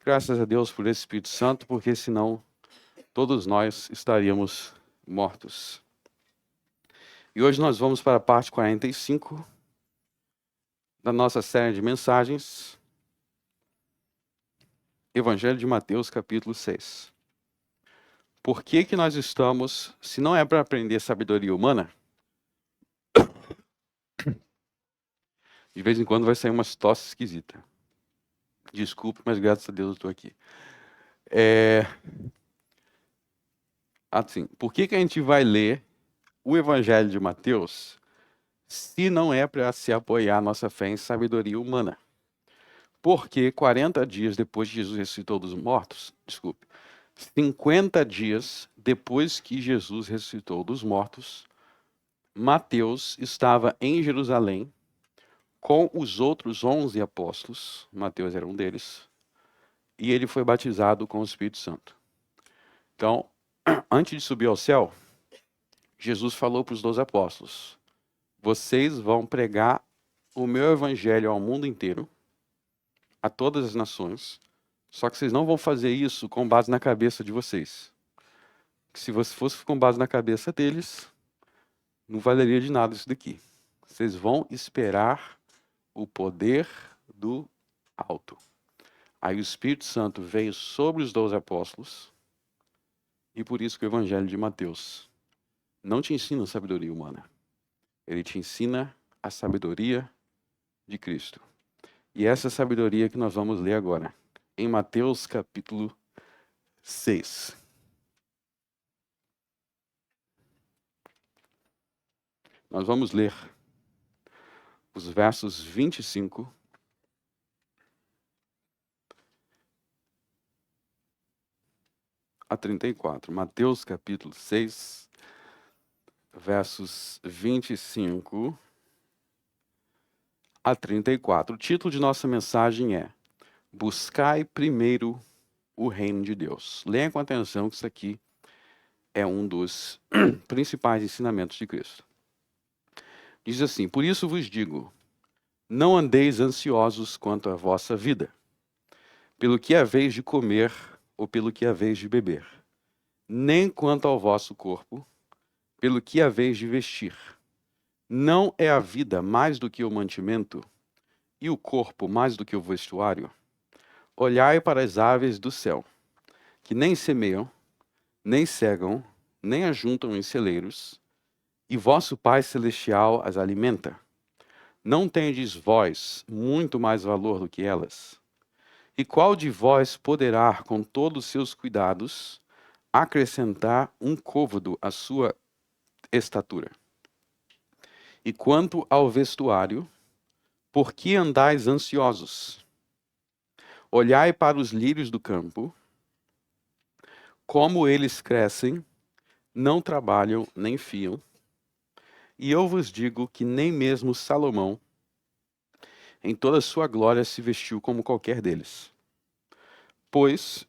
Graças a Deus por esse Espírito Santo, porque senão todos nós estaríamos mortos. E hoje nós vamos para a parte 45 da nossa série de mensagens, Evangelho de Mateus, capítulo 6. Por que nós estamos, se não é para aprender sabedoria humana, de vez em quando vai sair umas tosses esquisitas. Desculpe, mas graças a Deus eu estou aqui. Assim, por que a gente vai ler o Evangelho de Mateus se não é para se apoiar a nossa fé em sabedoria humana? Porque 40 dias depois que Jesus ressuscitou dos mortos, 50 dias depois que Jesus ressuscitou dos mortos, Mateus estava em Jerusalém com os outros 11 apóstolos, Mateus era um deles, e ele foi batizado com o Espírito Santo. Então, antes de subir ao céu, Jesus falou para os 12 apóstolos: vocês vão pregar o meu evangelho ao mundo inteiro, a todas as nações, só que vocês não vão fazer isso com base na cabeça de vocês. Se você fosse com base na cabeça deles, não valeria de nada isso daqui. Vocês vão esperar o poder do alto. Aí o Espírito Santo veio sobre os 12 apóstolos, e por isso que o Evangelho de Mateus não te ensina a sabedoria humana. Ele te ensina a sabedoria de Cristo. E essa sabedoria que nós vamos ler agora, em Mateus capítulo 6. Nós vamos ler os versos 25 a 34. Mateus capítulo 6, versos 25 a 34. O título de nossa mensagem é: Buscai primeiro o reino de Deus. Leia com atenção que isso aqui é um dos principais ensinamentos de Cristo. Diz assim: por isso vos digo, não andeis ansiosos quanto à vossa vida, pelo que haveis de comer ou pelo que haveis de beber, nem quanto ao vosso corpo, pelo que haveis de vestir. Não é a vida mais do que o mantimento, e o corpo mais do que o vestuário? Olhai para as aves do céu, que nem semeiam, nem cegam, nem ajuntam em celeiros, e vosso Pai Celestial as alimenta. Não tendes vós muito mais valor do que elas? E qual de vós poderá, com todos os seus cuidados, acrescentar um côvado à sua estatura? E quanto ao vestuário, por que andais ansiosos? Olhai para os lírios do campo, como eles crescem, não trabalham nem fiam. E eu vos digo que nem mesmo Salomão, em toda a sua glória, se vestiu como qualquer deles. Pois,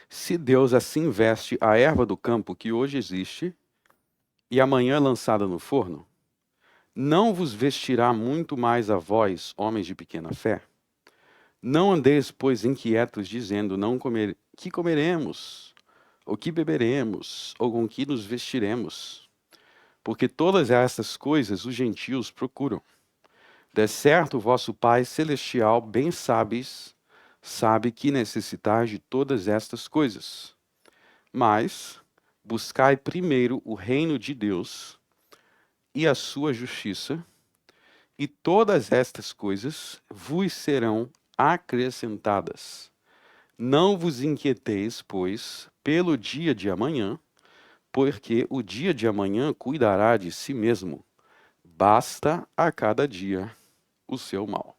se Deus assim veste a erva do campo que hoje existe, e amanhã é lançada no forno, não vos vestirá muito mais a vós, homens de pequena fé? Não andeis, pois, inquietos, dizendo, que comeremos, ou que beberemos, ou com que nos vestiremos? Porque todas estas coisas os gentios procuram. De certo, vosso Pai Celestial bem sabe que necessitais de todas estas coisas. Mas buscai primeiro o reino de Deus e a sua justiça, e todas estas coisas vos serão acrescentadas. Não vos inquieteis, pois, pelo dia de amanhã, porque o dia de amanhã cuidará de si mesmo. Basta a cada dia o seu mal.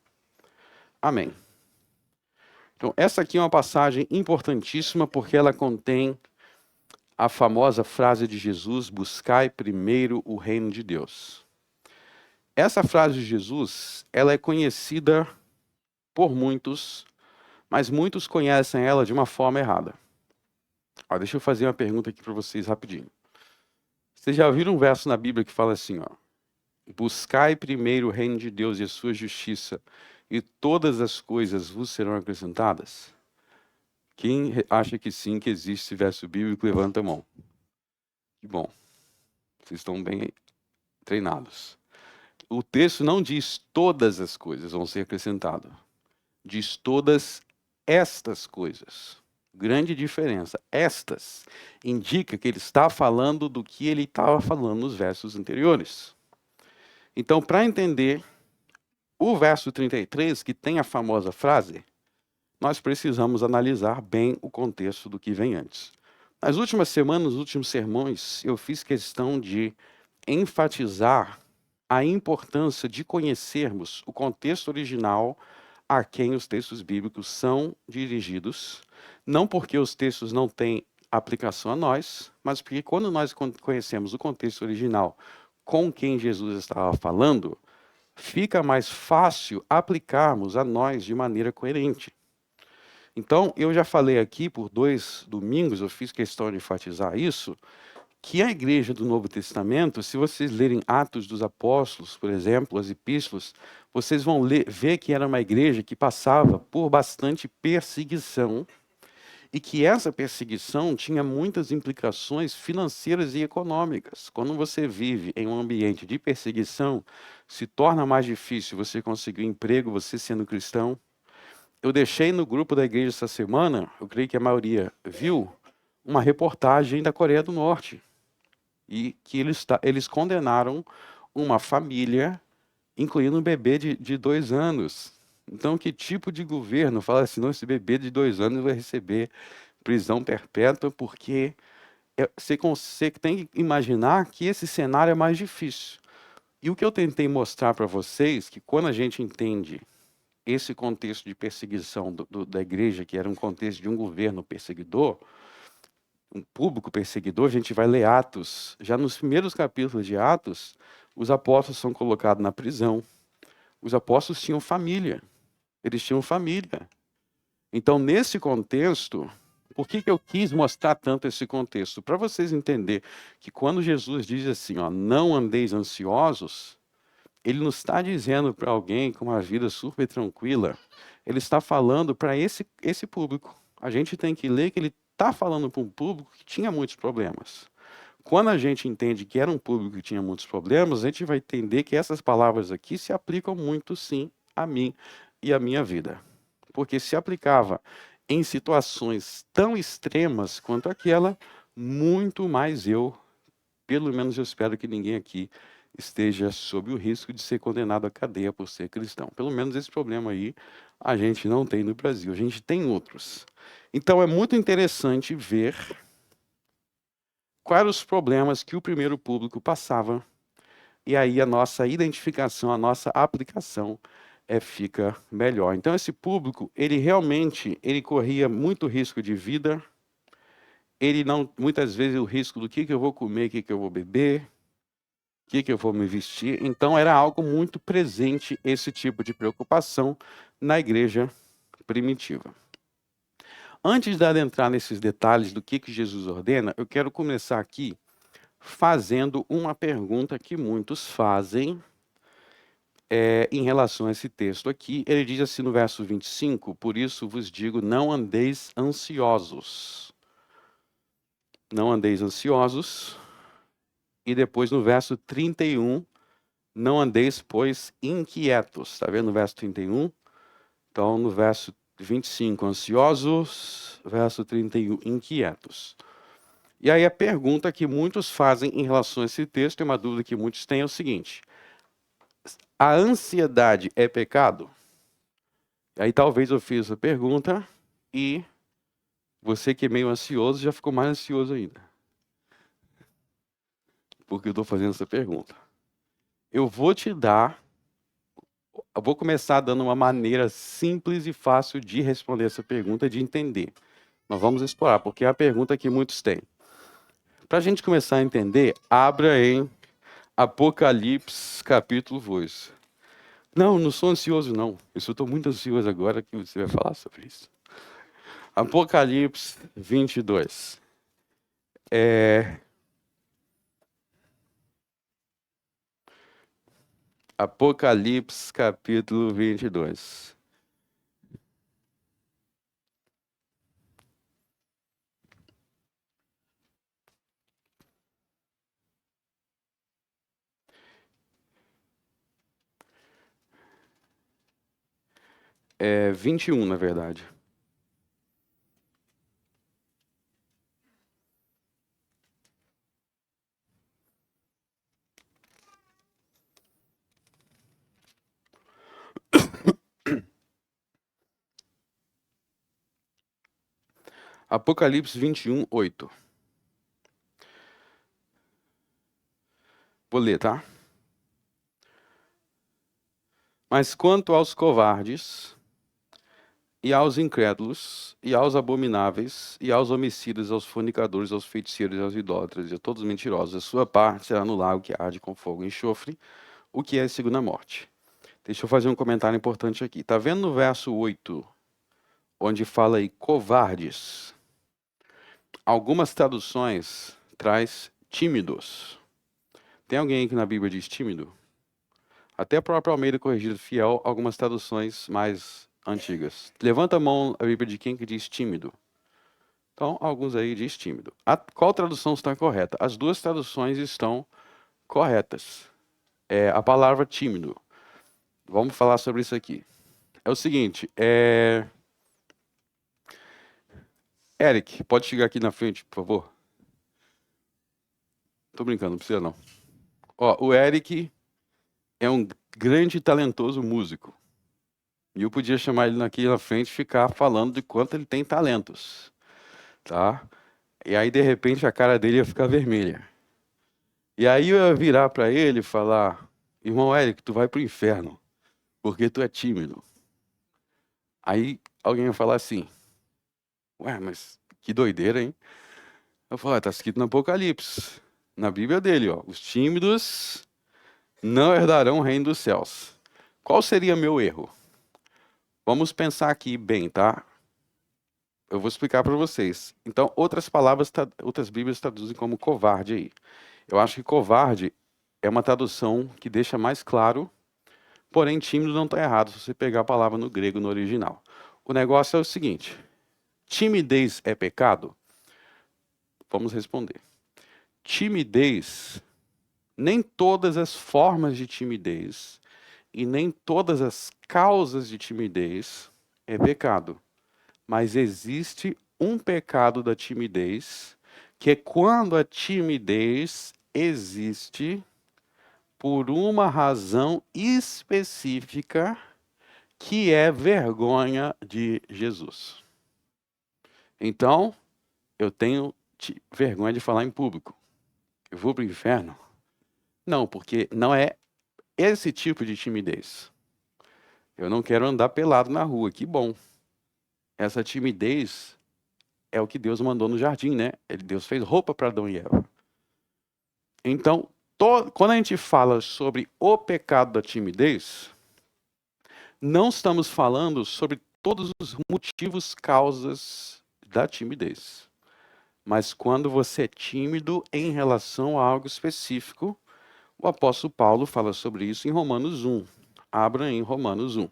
Amém. Então, essa aqui é uma passagem importantíssima porque ela contém a famosa frase de Jesus: buscai primeiro o reino de Deus. Essa frase de Jesus, ela é conhecida por muitos, mas muitos conhecem ela de uma forma errada. Deixa eu fazer uma pergunta aqui para vocês rapidinho. Vocês já viram um verso na Bíblia que fala assim, buscai primeiro o reino de Deus e a sua justiça, e todas as coisas vos serão acrescentadas? Quem acha que sim, que existe esse verso bíblico, levanta a mão. Que bom, vocês estão bem treinados. O texto não diz todas as coisas vão ser acrescentadas, diz todas estas coisas. Grande diferença. Estas indica que ele está falando do que ele estava falando nos versos anteriores. Então, para entender o verso 33, que tem a famosa frase, nós precisamos analisar bem o contexto do que vem antes. Nas últimas semanas, nos últimos sermões, eu fiz questão de enfatizar a importância de conhecermos o contexto original a quem os textos bíblicos são dirigidos, não porque os textos não têm aplicação a nós, mas porque quando nós conhecemos o contexto original com quem Jesus estava falando, fica mais fácil aplicarmos a nós de maneira coerente. Então, eu já falei aqui por 2 domingos, eu fiz questão de enfatizar isso, que a igreja do Novo Testamento, se vocês lerem Atos dos Apóstolos, por exemplo, as epístolas, vocês vão ver que era uma igreja que passava por bastante perseguição e que essa perseguição tinha muitas implicações financeiras e econômicas. Quando você vive em um ambiente de perseguição, se torna mais difícil você conseguir um emprego, você sendo cristão. Eu deixei no grupo da igreja essa semana, eu creio que a maioria viu, uma reportagem da Coreia do Norte. E que eles condenaram uma família, incluindo um bebê de 2 anos. Então, que tipo de governo fala assim, não, esse bebê de 2 anos vai receber prisão perpétua, porque você tem que imaginar que esse cenário é mais difícil. E o que eu tentei mostrar para vocês, que quando a gente entende esse contexto de perseguição da igreja, que era um contexto de um governo perseguidor, um público perseguidor, a gente vai ler Atos. Já nos primeiros capítulos de Atos, os apóstolos são colocados na prisão. Os apóstolos tinham família. Eles tinham família. Então, nesse contexto, por que eu quis mostrar tanto esse contexto? Para vocês entenderem que quando Jesus diz assim, ó, não andeis ansiosos, ele não está dizendo para alguém com uma vida super tranquila. Ele está falando para esse público. A gente tem que ler que ele está falando para um público que tinha muitos problemas. Quando a gente entende que era um público que tinha muitos problemas, a gente vai entender que essas palavras aqui se aplicam muito, sim, a mim e à minha vida. Porque se aplicava em situações tão extremas quanto aquela, muito mais eu, pelo menos eu espero que ninguém aqui esteja sob o risco de ser condenado à cadeia por ser cristão. Pelo menos esse problema aí a gente não tem no Brasil, a gente tem outros. Então é muito interessante ver quais eram os problemas que o primeiro público passava, e aí a nossa identificação, a nossa aplicação fica melhor. Então esse público, ele corria muito risco de vida, ele não, muitas vezes o risco do que eu vou comer, o que eu vou beber, o que eu vou me vestir. Então era algo muito presente esse tipo de preocupação na igreja primitiva. Antes de adentrar nesses detalhes do que Jesus ordena, eu quero começar aqui fazendo uma pergunta que muitos fazem em relação a esse texto aqui. Ele diz assim no verso 25, por isso vos digo, não andeis ansiosos. Não andeis ansiosos. E depois no verso 31, não andeis, pois, inquietos. Está vendo no verso 31? Então, no verso 25, ansiosos. Verso 31, inquietos. E aí a pergunta que muitos fazem em relação a esse texto, é uma dúvida que muitos têm, é o seguinte: a ansiedade é pecado? Aí talvez eu fiz essa pergunta e você que é meio ansioso já ficou mais ansioso ainda. Porque eu estou fazendo essa pergunta. Eu vou começar dando uma maneira simples e fácil de responder essa pergunta, de entender. Nós vamos explorar, porque é a pergunta que muitos têm. Para a gente começar a entender, abra em Apocalipse, capítulo 2. Não sou ansioso, não. Eu estou muito ansioso agora que você vai falar sobre isso. Apocalipse 22. Apocalipse, capítulo 22. É 21, na verdade. Apocalipse 21, 8. Vou ler, tá? Mas quanto aos covardes, e aos incrédulos, e aos abomináveis, e aos homicidas, aos fornicadores, aos feiticeiros, aos idólatras, e a todos os mentirosos, a sua parte será no lago que arde com fogo e enxofre, o que é a segunda morte. Deixa eu fazer um comentário importante aqui. Tá vendo no verso 8, onde fala aí covardes? Algumas traduções traz tímidos. Tem alguém aqui na Bíblia que diz tímido? Até a própria Almeida Corrigida Fiel, algumas traduções mais antigas. Levanta a mão a Bíblia de quem que diz tímido. Então, alguns aí diz tímido. Qual tradução está correta? As duas traduções estão corretas. É a palavra tímido. Vamos falar sobre isso aqui. É o seguinte, Eric, pode chegar aqui na frente, por favor? Tô brincando, não precisa não. Ó, o Eric é um grande e talentoso músico. E eu podia chamar ele aqui na frente e ficar falando de quanto ele tem talentos, tá? E aí, de repente, a cara dele ia ficar vermelha. E aí eu ia virar para ele e falar, irmão Eric, tu vai pro inferno, porque tu é tímido. Aí alguém ia falar assim, ué, mas que doideira, hein? Eu falo, tá escrito no Apocalipse, na Bíblia dele, ó, os tímidos não herdarão o reino dos céus. Qual seria meu erro? Vamos pensar aqui bem, tá? Eu vou explicar para vocês. Então, outras palavras, outras Bíblias traduzem como covarde aí. Eu acho que covarde é uma tradução que deixa mais claro, porém tímido não está errado se você pegar a palavra no grego, no original. O negócio é o seguinte, timidez é pecado? Vamos responder. Timidez, nem todas as formas de timidez e nem todas as causas de timidez é pecado. Mas existe um pecado da timidez, que é quando a timidez existe por uma razão específica, que é vergonha de Jesus. Então, eu tenho vergonha de falar em público. Eu vou para o inferno? Não, porque não é esse tipo de timidez. Eu não quero andar pelado na rua, que bom. Essa timidez é o que Deus mandou no jardim, né? Deus fez roupa para Adão e Eva. Então, quando a gente fala sobre o pecado da timidez, não estamos falando sobre todos os motivos, causas da timidez. Mas quando você é tímido em relação a algo específico, o apóstolo Paulo fala sobre isso em Romanos 1. Abra em Romanos 1.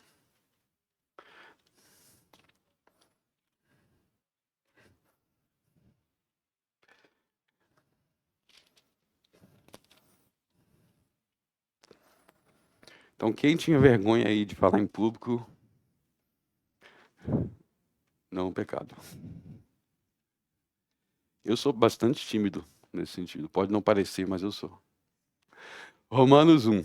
Então, quem tinha vergonha aí de falar em público, não é um pecado. Eu sou bastante tímido nesse sentido. Pode não parecer, mas eu sou. Romanos 1.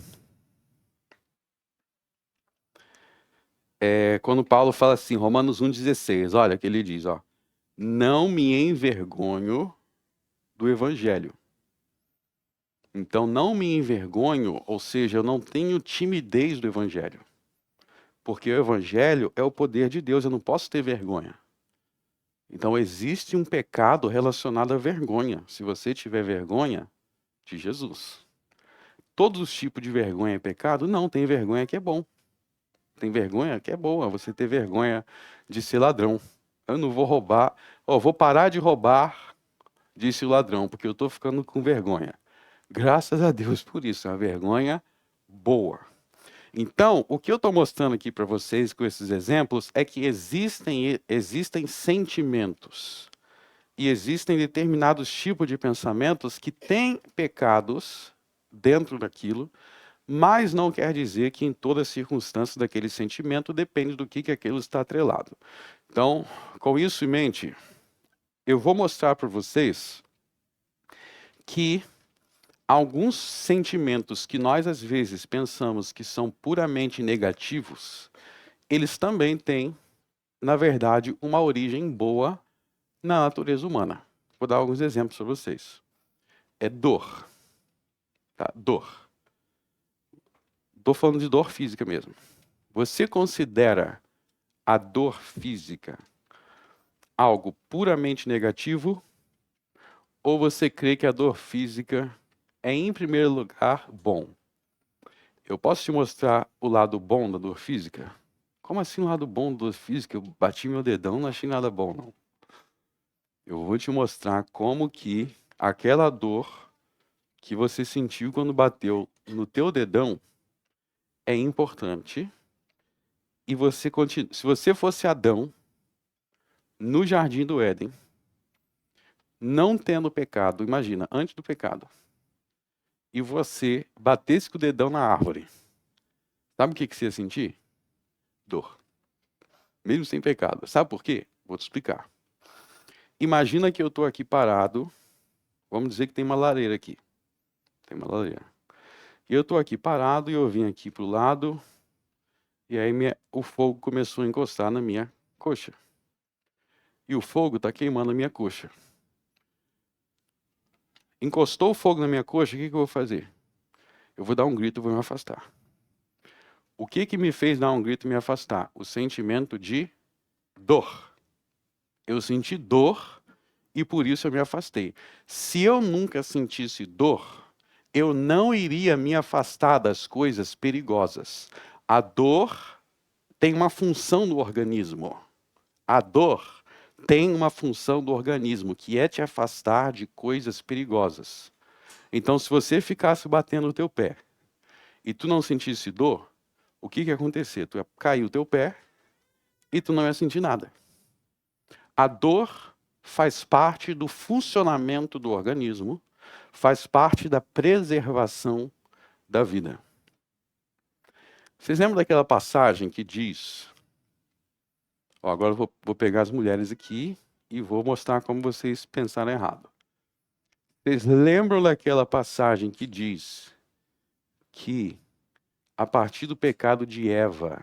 Quando Paulo fala assim, Romanos 1,16, olha que ele diz, ó, não me envergonho do evangelho. Então, não me envergonho, ou seja, eu não tenho timidez do evangelho. Porque o evangelho é o poder de Deus, eu não posso ter vergonha. Então, existe um pecado relacionado à vergonha. Se você tiver vergonha de Jesus. Todos os tipos de vergonha é pecado? Não, tem vergonha que é bom. Tem vergonha que é boa, você ter vergonha de ser ladrão. Eu não vou roubar, vou parar de roubar, disse o ladrão, porque eu estou ficando com vergonha. Graças a Deus por isso, é uma vergonha boa. Então, o que eu estou mostrando aqui para vocês com esses exemplos é que existem sentimentos e existem determinados tipos de pensamentos que têm pecados dentro daquilo, mas não quer dizer que em todas as circunstâncias daquele sentimento depende do que aquilo está atrelado. Então, com isso em mente, eu vou mostrar para vocês que alguns sentimentos que nós às vezes pensamos que são puramente negativos, eles também têm, na verdade, uma origem boa na natureza humana. Vou dar alguns exemplos para vocês. É dor. Tá? Dor. Estou falando de dor física mesmo. Você considera a dor física algo puramente negativo? Ou você crê que a dor física é, em primeiro lugar, bom? Eu posso te mostrar o lado bom da dor física? Como assim o lado bom da dor física? Eu bati meu dedão, não achei nada bom, não. Eu vou te mostrar como que aquela dor que você sentiu quando bateu no teu dedão é importante. E você continua. Se você fosse Adão, no jardim do Éden, não tendo pecado, imagina, antes do pecado, e você batesse com o dedão na árvore, sabe o que você ia sentir? Dor. Mesmo sem pecado. Sabe por quê? Vou te explicar. Imagina que eu estou aqui parado, vamos dizer que tem uma lareira aqui. Tem uma lareira. E eu estou aqui parado e eu vim aqui para o lado, e aí o fogo começou a encostar na minha coxa. E o fogo está queimando a minha coxa. Encostou o fogo na minha coxa, o que eu vou fazer? Eu vou dar um grito e vou me afastar. O que me fez dar um grito e me afastar? O sentimento de dor. Eu senti dor e por isso eu me afastei. Se eu nunca sentisse dor, eu não iria me afastar das coisas perigosas. A dor tem uma função no organismo. A dor tem uma função do organismo, que é te afastar de coisas perigosas. Então, se você ficasse batendo o teu pé e tu não sentisse dor, o que ia acontecer? Tu ia cair o teu pé e tu não ia sentir nada. A dor faz parte do funcionamento do organismo, faz parte da preservação da vida. Vocês lembram daquela passagem que diz... agora eu vou pegar as mulheres aqui e vou mostrar como vocês pensaram errado. Vocês lembram daquela passagem que diz que, a partir do pecado de Eva,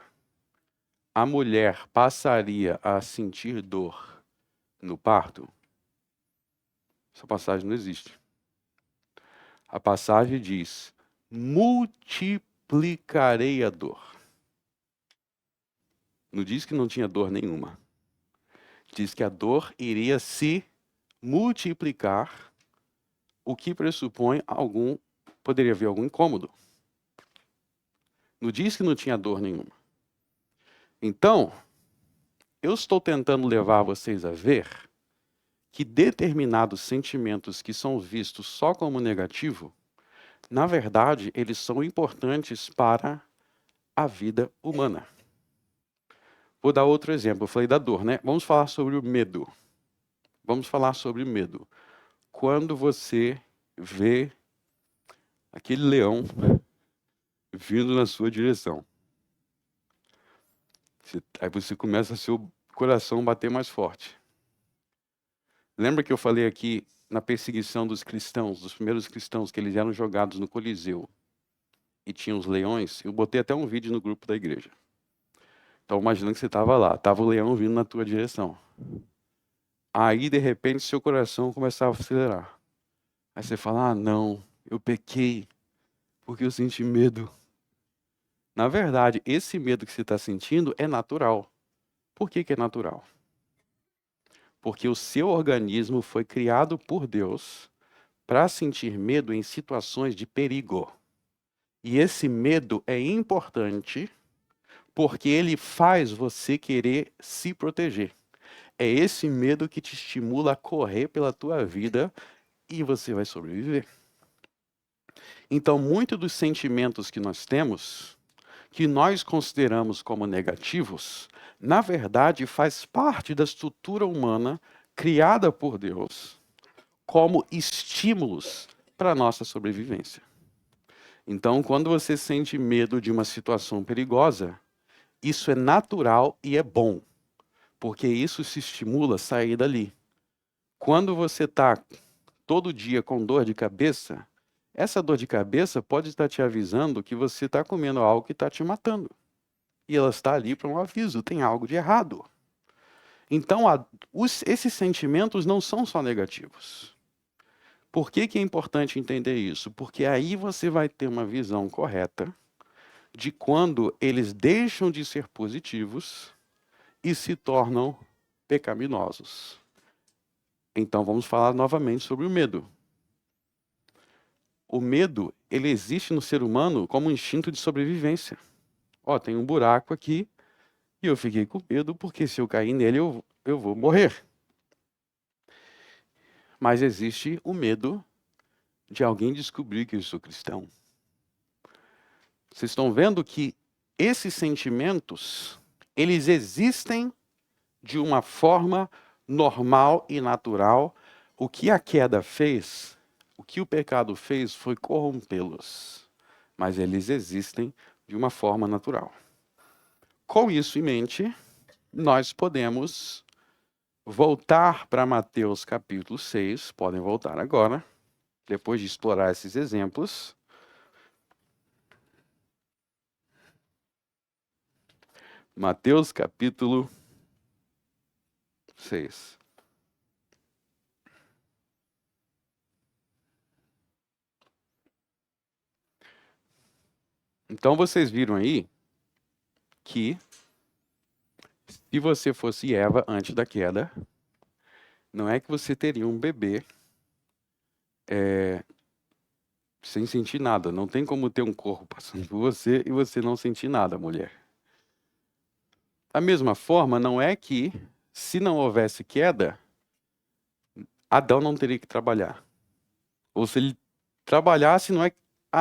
a mulher passaria a sentir dor no parto? Essa passagem não existe. A passagem diz: multiplicarei a dor. Não diz que não tinha dor nenhuma. Diz que a dor iria se multiplicar, o que pressupõe poderia haver algum incômodo. Não diz que não tinha dor nenhuma. Então, eu estou tentando levar vocês a ver que determinados sentimentos que são vistos só como negativo, na verdade, eles são importantes para a vida humana. Vou dar outro exemplo. Eu falei da dor, né? Vamos falar sobre o medo. Vamos falar sobre o medo. Quando você vê aquele leão vindo na sua direção, aí você começa a seu coração bater mais forte. Lembra que eu falei aqui na perseguição dos cristãos, dos primeiros cristãos, que eles eram jogados no Coliseu e tinham os leões? Eu botei até um vídeo no grupo da igreja. Então imagina que você estava lá, estava o leão vindo na tua direção. Aí, de repente, seu coração começava a acelerar. Aí você fala, não, eu pequei, porque eu senti medo. Na verdade, esse medo que você está sentindo é natural. Por que é natural? Porque o seu organismo foi criado por Deus para sentir medo em situações de perigo. E esse medo é importante porque ele faz você querer se proteger. É esse medo que te estimula a correr pela tua vida e você vai sobreviver. Então, muitos dos sentimentos que nós temos que nós consideramos como negativos, na verdade faz parte da estrutura humana criada por Deus como estímulos para a nossa sobrevivência. Então, quando você sente medo de uma situação perigosa, isso é natural e é bom, porque isso se estimula a sair dali. Quando você está todo dia com dor de cabeça, essa dor de cabeça pode estar te avisando que você está comendo algo que está te matando. E ela está ali para um aviso, tem algo de errado. Então, esses sentimentos não são só negativos. Por que é importante entender isso? Porque aí você vai ter uma visão correta de quando eles deixam de ser positivos e se tornam pecaminosos. Então, vamos falar novamente sobre o medo. O medo, ele existe no ser humano como um instinto de sobrevivência. Ó, tem um buraco aqui e eu fiquei com medo porque se eu cair nele eu vou morrer. Mas existe o medo de alguém descobrir que eu sou cristão. Vocês estão vendo que esses sentimentos, eles existem de uma forma normal e natural. O que a queda fez, o que o pecado fez foi corrompê-los. Mas eles existem de uma forma natural. Com isso em mente, nós podemos voltar para Mateus capítulo 6, podem voltar agora, depois de explorar esses exemplos. Mateus capítulo 6. Então vocês viram aí que se você fosse Eva antes da queda, não é que você teria um bebê sem sentir nada. Não tem como ter um corpo passando por você e você não sentir nada, mulher. Da mesma forma, não é que se não houvesse queda, Adão não teria que trabalhar. Ou se ele trabalhasse, não é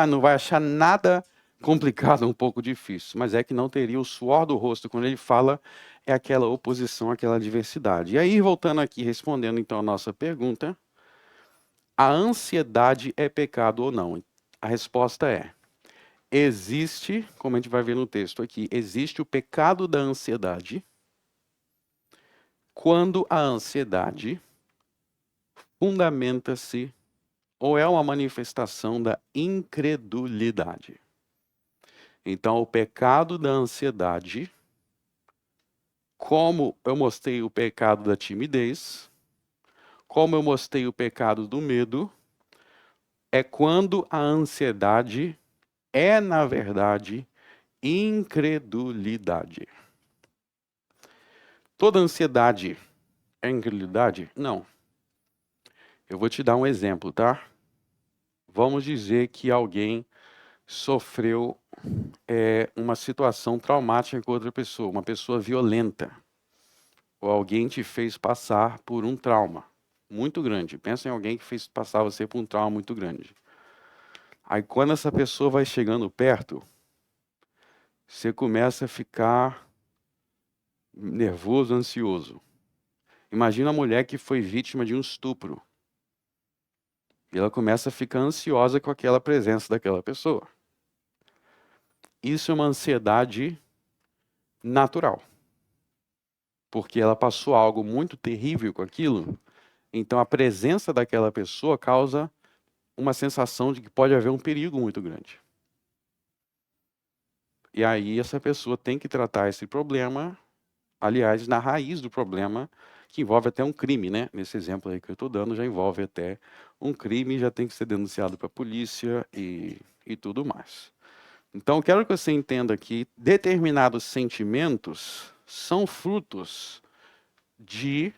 não vai achar nada complicado, um pouco difícil, mas é que não teria o suor do rosto. Quando ele fala, é aquela oposição, aquela diversidade. E aí, voltando aqui, respondendo então a nossa pergunta, a ansiedade é pecado ou não? A resposta é, existe, como a gente vai ver no texto aqui, existe o pecado da ansiedade quando a ansiedade fundamenta-se ou é uma manifestação da incredulidade. Então, o pecado da ansiedade, como eu mostrei o pecado da timidez, como eu mostrei o pecado do medo, é quando a ansiedade é, na verdade, incredulidade. Toda ansiedade é incredulidade? Não. Eu vou te dar um exemplo, tá? Vamos dizer que alguém sofreu uma situação traumática com outra pessoa, uma pessoa violenta, ou alguém te fez passar por um trauma muito grande. Pensa em alguém que fez passar você por um trauma muito grande. Aí quando essa pessoa vai chegando perto, você começa a ficar nervoso, ansioso. Imagina a mulher que foi vítima de um estupro. E ela começa a ficar ansiosa com aquela presença daquela pessoa. Isso é uma ansiedade natural. Porque ela passou algo muito terrível com aquilo, então a presença daquela pessoa causa uma sensação de que pode haver um perigo muito grande. E aí essa pessoa tem que tratar esse problema, aliás, na raiz do problema, que envolve até um crime, né? Nesse exemplo aí que eu estou dando, já envolve até um crime, já tem que ser denunciado para a polícia e tudo mais. Então, eu quero que você entenda que determinados sentimentos são frutos de,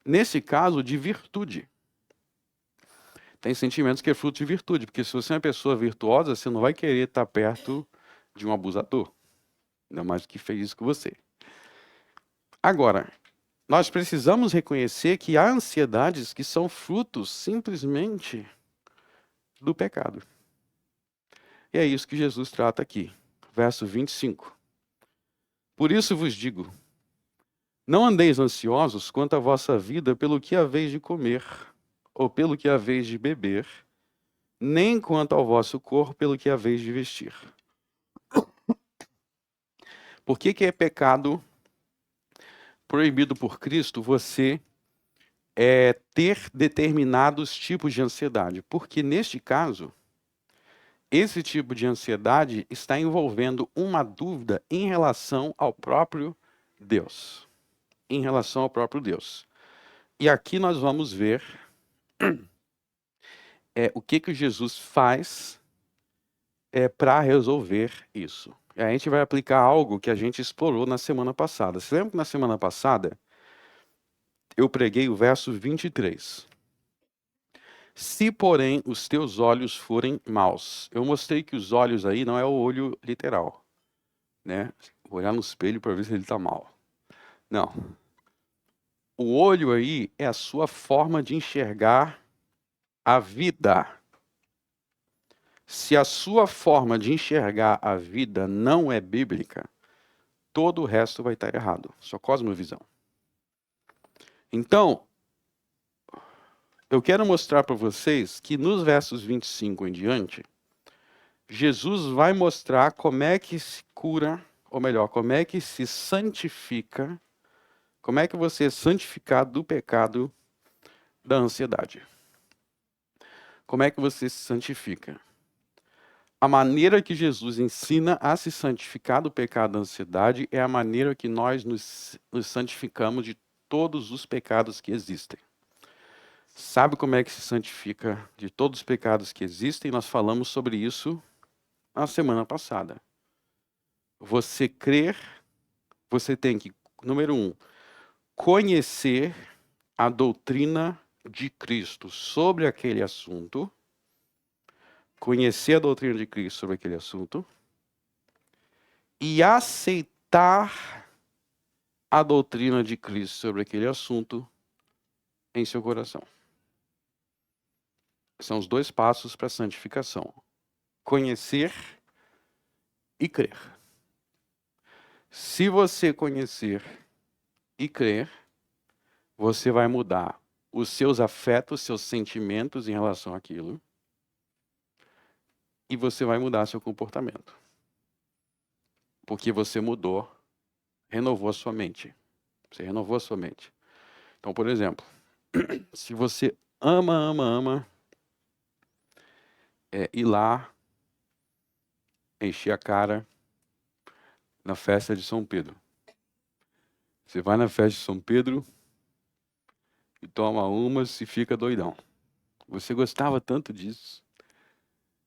nesse caso, de virtude. Tem sentimentos que é fruto de virtude, porque se você é uma pessoa virtuosa, você não vai querer estar perto de um abusador, ainda mais do que fez isso com você. Agora, nós precisamos reconhecer que há ansiedades que são frutos simplesmente do pecado. E é isso que Jesus trata aqui. Verso 25. Por isso vos digo, não andeis ansiosos quanto à vossa vida pelo que haveis de comer, ou pelo que haveis de beber, nem quanto ao vosso corpo pelo que haveis de vestir. Por que é pecado proibido por Cristo você ter determinados tipos de ansiedade? Porque neste caso, esse tipo de ansiedade está envolvendo uma dúvida em relação ao próprio Deus. Em relação ao próprio Deus. E aqui nós vamos ver o que Jesus faz para resolver isso. E a gente vai aplicar algo que a gente explorou na semana passada. Você lembra que na semana passada eu preguei o verso 23. Se, porém, os teus olhos forem maus. Eu mostrei que os olhos aí não é o olho literal, né? Vou olhar no espelho para ver se ele está mal. Não. O olho aí é a sua forma de enxergar a vida. Se a sua forma de enxergar a vida não é bíblica, todo o resto vai estar errado. Sua cosmovisão. Então, eu quero mostrar para vocês que nos versos 25 em diante, Jesus vai mostrar como é que se cura, ou melhor, como é que se santifica, como é que você é santificado do pecado da ansiedade. Como é que você se santifica? A maneira que Jesus ensina a se santificar do pecado da ansiedade é a maneira que nós nos santificamos de todos os pecados que existem. Sabe como é que se santifica de todos os pecados que existem? Nós falamos sobre isso na semana passada. Você crer, você tem que, número 1, conhecer a doutrina de Cristo sobre aquele assunto. Conhecer a doutrina de Cristo sobre aquele assunto. E aceitar a doutrina de Cristo sobre aquele assunto em seu coração. São os 2 passos para a santificação. Conhecer e crer. Se você conhecer e crer, você vai mudar os seus afetos, seus sentimentos em relação àquilo, e você vai mudar seu comportamento. Porque você mudou, renovou a sua mente. Você renovou a sua mente. Então, por exemplo, se você ama ir lá, encher a cara na festa de São Pedro. Você vai na festa de São Pedro e toma umas e fica doidão. Você gostava tanto disso.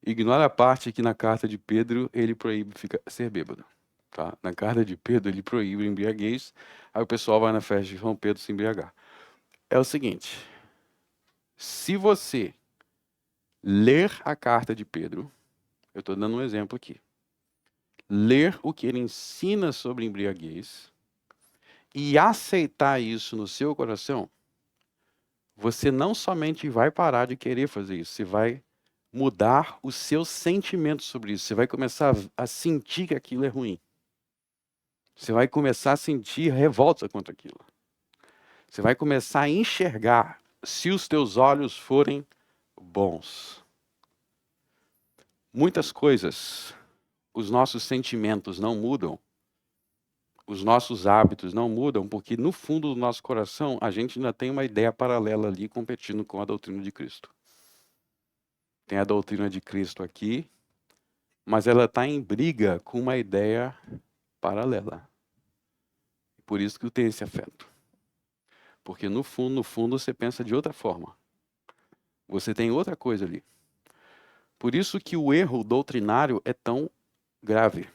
Ignora a parte que na carta de Pedro ele proíbe ser bêbado. Tá? Na carta de Pedro ele proíbe embriaguez, aí o pessoal vai na festa de São Pedro se embriagar. É o seguinte, se você ler a carta de Pedro, eu estou dando um exemplo aqui, ler o que ele ensina sobre embriaguez e aceitar isso no seu coração, você não somente vai parar de querer fazer isso, você vai mudar os seus sentimentos sobre isso. Você vai começar a sentir que aquilo é ruim. Você vai começar a sentir revolta contra aquilo. Você vai começar a enxergar se os teus olhos forem bons. Muitas coisas, os nossos sentimentos não mudam, os nossos hábitos não mudam, porque no fundo do nosso coração a gente ainda tem uma ideia paralela ali competindo com a doutrina de Cristo. Tem a doutrina de Cristo aqui, mas ela está em briga com uma ideia paralela. Por isso que tem esse afeto. Porque no fundo você pensa de outra forma. Você tem outra coisa ali. Por isso que o erro doutrinário é tão grave.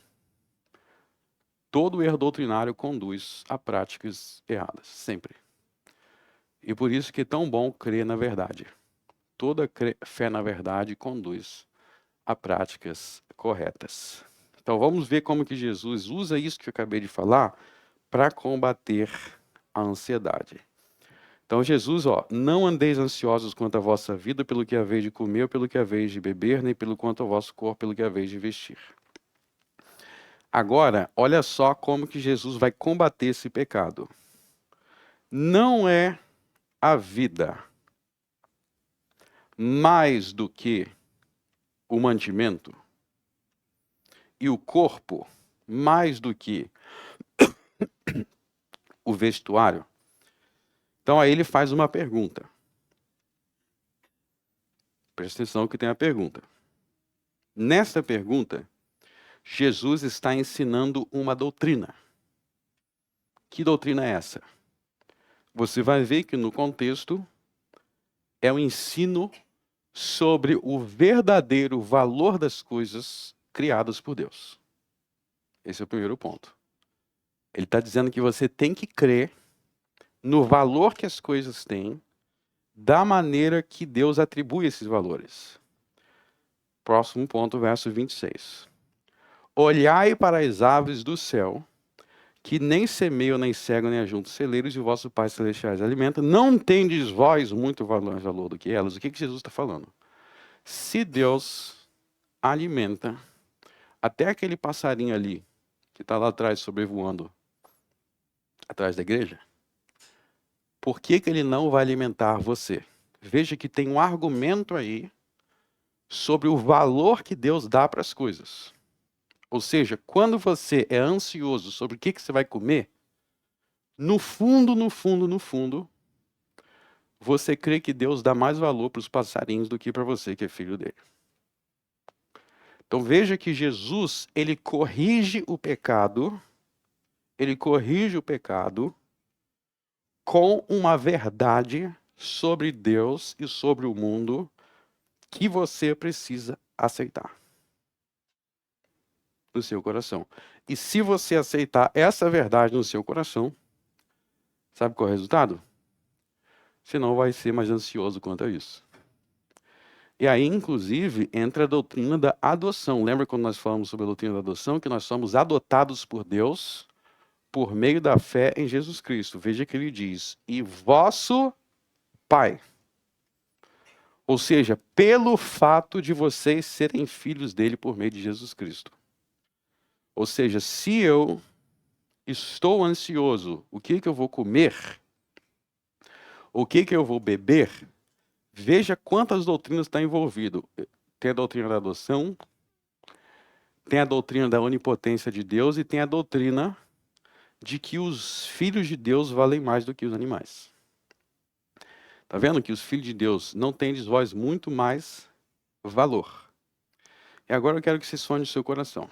Todo erro doutrinário conduz a práticas erradas, sempre. E por isso que é tão bom crer na verdade. Toda fé na verdade conduz a práticas corretas. Então vamos ver como que Jesus usa isso que eu acabei de falar para combater a ansiedade. Então Jesus, não andeis ansiosos quanto à vossa vida, pelo que haveis de comer, ou pelo que haveis de beber, nem pelo quanto ao vosso corpo, pelo que haveis de vestir. Agora, olha só como que Jesus vai combater esse pecado. Não é a vida mais do que o mantimento, e o corpo mais do que o vestuário? Então aí ele faz uma pergunta. Presta atenção que tem a pergunta. Nesta pergunta, Jesus está ensinando uma doutrina. Que doutrina é essa? Você vai ver que no contexto é o ensino sobre o verdadeiro valor das coisas criadas por Deus. Esse é o primeiro ponto. Ele está dizendo que você tem que crer no valor que as coisas têm, da maneira que Deus atribui esses valores. Próximo ponto, verso 26. Olhai para as aves do céu, que nem semeiam, nem cegam, nem ajuntam celeiros, e o vosso Pai Celestial as alimenta. Não tendes vós muito valor do que elas? O que Jesus está falando? Se Deus alimenta até aquele passarinho ali, que está lá atrás sobrevoando, atrás da igreja, por que ele não vai alimentar você? Veja que tem um argumento aí sobre o valor que Deus dá para as coisas. Ou seja, quando você é ansioso sobre o que você vai comer, no fundo, você crê que Deus dá mais valor para os passarinhos do que para você, que é filho dele. Então veja que Jesus, ele corrige o pecado com uma verdade sobre Deus e sobre o mundo que você precisa aceitar no seu coração. E se você aceitar essa verdade no seu coração, sabe qual é o resultado? Você não vai ser mais ansioso quanto a isso. E aí, inclusive, entra a doutrina da adoção. Lembra quando nós falamos sobre a doutrina da adoção? Que nós somos adotados por Deus por meio da fé em Jesus Cristo. Veja que ele diz, e vosso Pai. Ou seja, pelo fato de vocês serem filhos dele por meio de Jesus Cristo. Ou seja, se eu estou ansioso, o que eu vou comer? O que eu vou beber? Veja quantas doutrinas está envolvido. Tem a doutrina da adoção, tem a doutrina da onipotência de Deus e tem a doutrina de que os filhos de Deus valem mais do que os animais. Está vendo que os filhos de Deus não têm de vós muito mais valor. E agora eu quero que você sonhe no seu coração.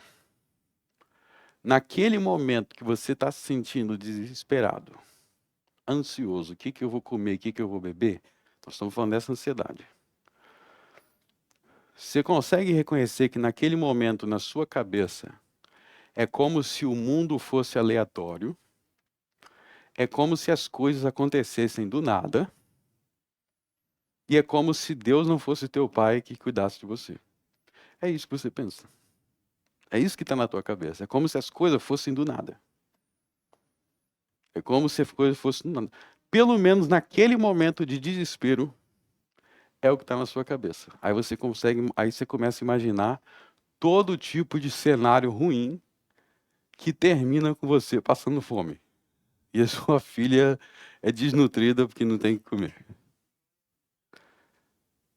Naquele momento que você está se sentindo desesperado, ansioso, o que eu vou comer, o que eu vou beber, nós estamos falando dessa ansiedade. Você consegue reconhecer que naquele momento, na sua cabeça, é como se o mundo fosse aleatório, é como se as coisas acontecessem do nada, e é como se Deus não fosse teu pai que cuidasse de você. É isso que você pensa. É isso que está na tua cabeça. É como se as coisas fossem do nada. É como se as coisas fossem do nada. Pelo menos naquele momento de desespero, é o que está na sua cabeça. Aí você começa a imaginar todo tipo de cenário ruim que termina com você passando fome. E a sua filha é desnutrida porque não tem o que comer.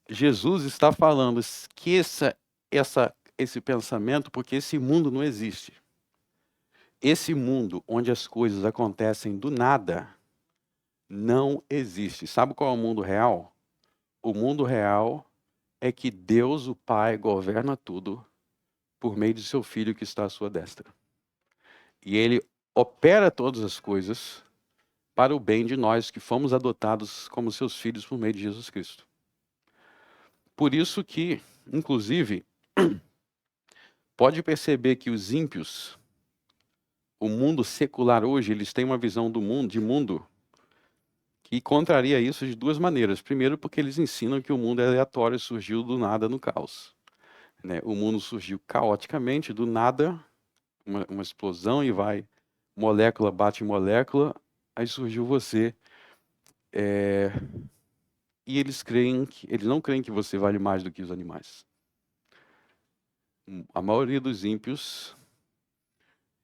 Jesus está falando, esqueça esse pensamento, porque esse mundo não existe. Esse mundo onde as coisas acontecem do nada, não existe. Sabe qual é o mundo real? O mundo real é que Deus, o Pai, governa tudo por meio de seu Filho que está à sua destra. E ele opera todas as coisas para o bem de nós que fomos adotados como seus filhos por meio de Jesus Cristo. Por isso que, inclusive, pode perceber que os ímpios, o mundo secular hoje, eles têm uma visão de mundo que contraria isso de duas maneiras. Primeiro, porque eles ensinam que o mundo é aleatório, surgiu do nada no caos. Né? O mundo surgiu caoticamente, do nada, uma explosão e vai, molécula bate molécula, aí surgiu você E eles não creem que você vale mais do que os animais. A maioria dos ímpios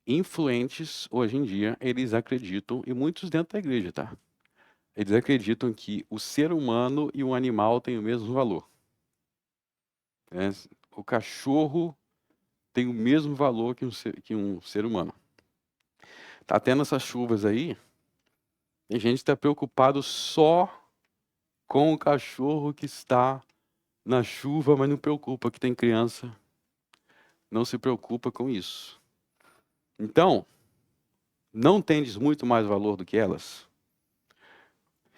influentes hoje em dia, eles acreditam, e muitos dentro da igreja, tá? Eles acreditam que o ser humano e o animal têm o mesmo valor. Né? O cachorro tem o mesmo valor que um ser humano. Tá tendo essas chuvas aí, e a gente está preocupado só com o cachorro que está na chuva, mas não preocupa que tem criança. Não se preocupa com isso. Então, não tendes muito mais valor do que elas?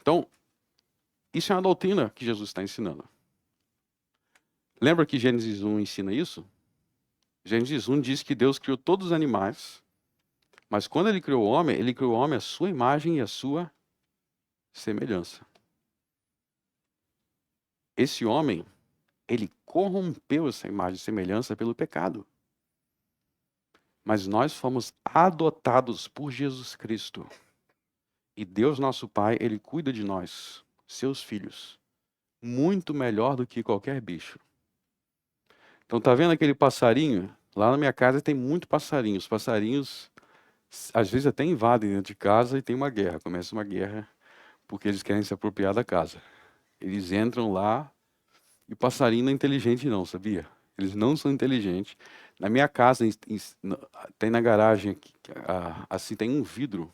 Então, isso é uma doutrina que Jesus está ensinando. Lembra que Gênesis 1 ensina isso? Gênesis 1 diz que Deus criou todos os animais, mas quando ele criou o homem à sua imagem e à sua semelhança. Esse homem, ele corrompeu essa imagem e semelhança pelo pecado. Mas nós fomos adotados por Jesus Cristo. E Deus, nosso Pai, ele cuida de nós, seus filhos, muito melhor do que qualquer bicho. Então, tá vendo aquele passarinho? Lá na minha casa tem muito passarinho. Os passarinhos, às vezes, até invadem dentro de casa e tem uma guerra. Começa uma guerra porque eles querem se apropriar da casa. Eles entram lá e o passarinho não é inteligente não, sabia? Eles não são inteligentes. Na minha casa, tem na garagem, assim, tem um vidro.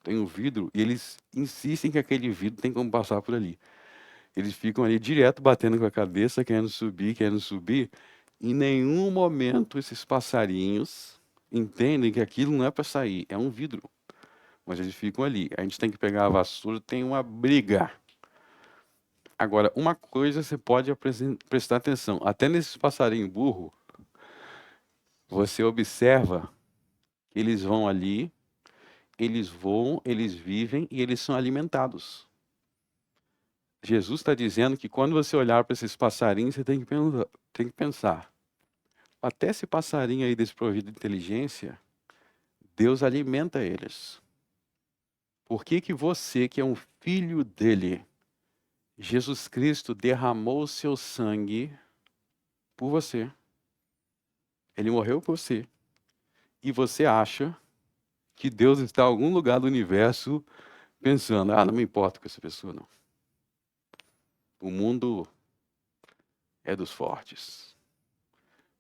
Tem um vidro e eles insistem que aquele vidro tem como passar por ali. Eles ficam ali direto batendo com a cabeça, querendo subir, querendo subir. Em nenhum momento esses passarinhos entendem que aquilo não é para sair, é um vidro. Mas eles ficam ali. A gente tem que pegar a vassoura, tem uma briga. Agora, uma coisa você pode prestar atenção. Até nesses passarinhos burro, você observa que eles vão ali, eles voam, eles vivem e eles são alimentados. Jesus está dizendo que quando você olhar para esses passarinhos, você tem que pensar. Até esse passarinho aí desprovido de inteligência, Deus alimenta eles. Por que que você, que é um filho dele, Jesus Cristo derramou o seu sangue por você? Ele morreu por você. E você acha que Deus está em algum lugar do universo pensando, não me importo com essa pessoa, não. O mundo é dos fortes.